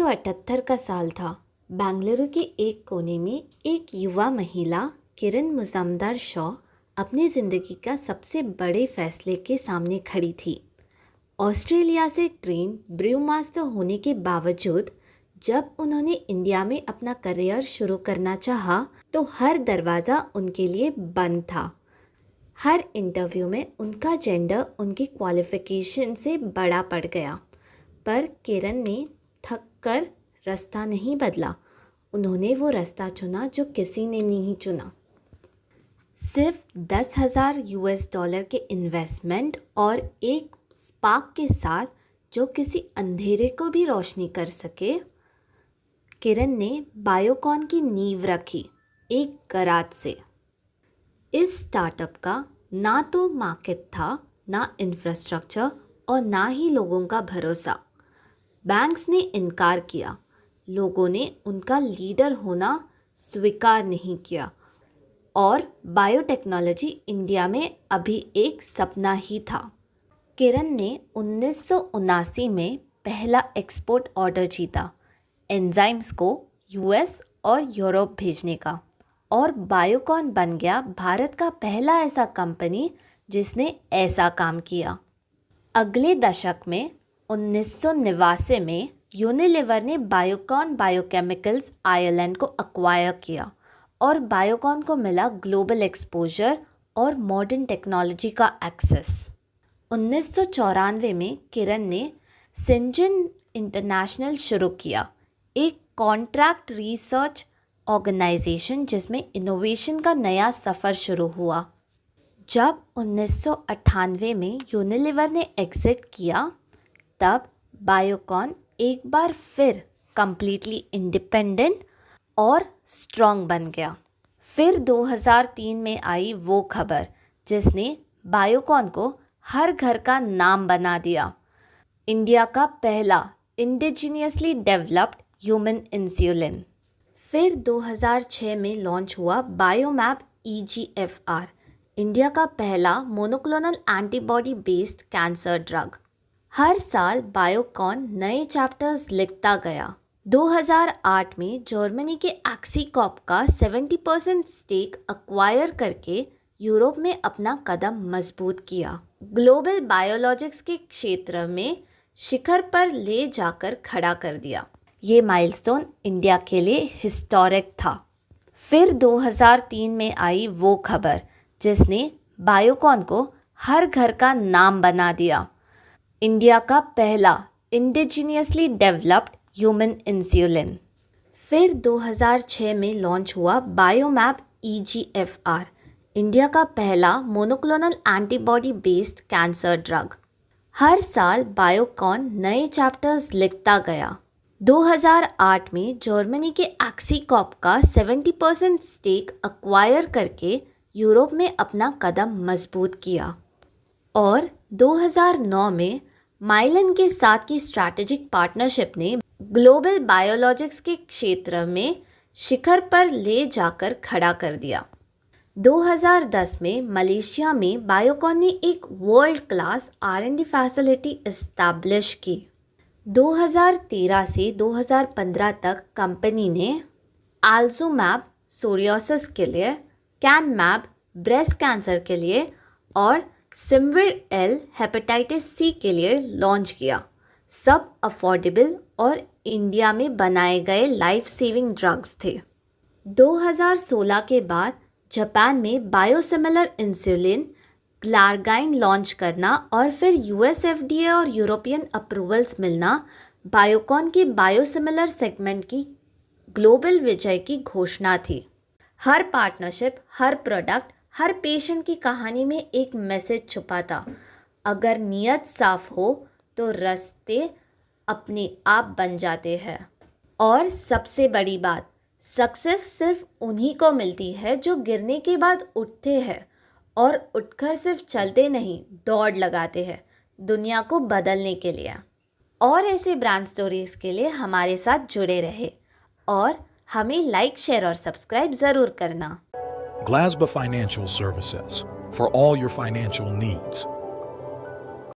1978 का साल था। बेंगलुरु के एक कोने में एक युवा महिला किरण मुजम्मदार शॉ अपनी ज़िंदगी का सबसे बड़े फैसले के सामने खड़ी थी। ऑस्ट्रेलिया से ट्रेन ब्रू मास्टर होने के बावजूद जब उन्होंने इंडिया में अपना करियर शुरू करना चाहा तो हर दरवाज़ा उनके लिए बंद था। हर इंटरव्यू में उनका जेंडर उनकी क्वालिफ़िकेशन से बड़ा पड़ गया। पर किरण ने थक कर रास्ता नहीं बदला। उन्होंने वो रास्ता चुना जो किसी ने नहीं चुना। सिर्फ $10,000 के इन्वेस्टमेंट और एक स्पार्क के साथ जो किसी अंधेरे को भी रोशनी कर सके, किरण ने बायोकॉन की नींव रखी एक गराज से। इस स्टार्टअप का ना तो मार्केट था, ना इंफ्रास्ट्रक्चर और ना ही लोगों का भरोसा। बैंक्स ने इनकार किया, लोगों ने उनका लीडर होना स्वीकार नहीं किया और बायोटेक्नोलॉजी इंडिया में अभी एक सपना ही था। किरण ने 1979 में पहला एक्सपोर्ट ऑर्डर जीता, एंजाइम्स को यूएस और यूरोप भेजने का, और बायोकॉन बन गया भारत का पहला ऐसा कंपनी जिसने ऐसा काम किया। अगले दशक में 1989 में यूनिलीवर ने बायोकॉन बायोकेमिकल्स आयरलैंड को एक्वायर किया और बायोकॉन को मिला ग्लोबल एक्सपोजर और मॉडर्न टेक्नोलॉजी का एक्सेस। 1994 में किरण ने सिंजन इंटरनेशनल शुरू किया, एक कॉन्ट्रैक्ट रिसर्च ऑर्गेनाइजेशन जिसमें इनोवेशन का नया सफ़र शुरू हुआ। जब 1998 में यूनिलीवर ने एग्जिट किया तब बायोकॉन एक बार फिर कम्प्लीटली इंडिपेंडेंट और स्ट्रॉन्ग बन गया। फिर 2003 में आई वो खबर जिसने बायोकॉन को हर घर का नाम बना दिया, इंडिया का पहला इंडिजिनियसली डेवलप्ड ह्यूमन इंसुलिन। फिर 2006 में लॉन्च हुआ बायोमैप EGFR, इंडिया का पहला monoclonal antibody based cancer drug. हर साल बायोकॉन नए चैप्टर्स लिखता गया। 2008 में जर्मनी के एक्सीकॉप का 70% स्टेक एक्वायर करके यूरोप में अपना कदम मजबूत किया। ग्लोबल बायोलॉजिक्स के क्षेत्र में शिखर पर ले जाकर खड़ा कर दिया। ये माइलस्टोन इंडिया के लिए हिस्टोरिक था। फिर 2003 में आई वो खबर जिसने बायोकॉन को हर घर का नाम बना दिया, इंडिया का पहला इंडिजिनियसली डेवलप्ड ह्यूमन इंसुलिन। फिर 2006 में लॉन्च हुआ बायोमैप EGFR, इंडिया का पहला monoclonal antibody based cancer drug. हर साल बायोकॉन नए चैप्टर्स लिखता गया। 2008 में जर्मनी के एक्सीकॉप का 70% स्टेक एक्वायर करके यूरोप में अपना कदम मजबूत किया और 2009 में माइलन के साथ की स्ट्रैटेजिक पार्टनरशिप ने ग्लोबल बायोलॉजिक्स के क्षेत्र में शिखर पर ले जाकर खड़ा कर दिया। 2010 में मलेशिया में बायोकॉन ने एक world class R&D facility establish की। 2013 से 2015 तक कंपनी ने आल्जोमैब सोरियोसिस के लिए, कैनमैब ब्रेस्ट कैंसर के लिए और सिमविर-L हेपेटाइटिस C के लिए लॉन्च किया। सब अफोर्डेबल और इंडिया में बनाए गए लाइफ सेविंग ड्रग्स थे। 2016 के बाद जापान में बायोसिमिलर इंसुलिन ग्लारगाइन लॉन्च करना और फिर US FDA और यूरोपियन अप्रूवल्स मिलना बायोकॉन के बायोसिमिलर सेगमेंट की ग्लोबल विजय की घोषणा थी। हर पार्टनरशिप, हर प्रोडक्ट, हर पेशेंट की कहानी में एक मैसेज छुपा था। अगर नीयत साफ हो तो रास्ते अपने आप बन जाते हैं। और सबसे बड़ी बात, सक्सेस सिर्फ उन्हीं को मिलती है जो गिरने के बाद उठते हैं और उठकर सिर्फ चलते नहीं, दौड़ लगाते हैं दुनिया को बदलने के लिए। और ऐसे ब्रांड स्टोरीज के लिए हमारे साथ जुड़े रहे और हमें लाइक, शेयर और सब्सक्राइब ज़रूर करना। Glasba Financial Services, for all your financial needs.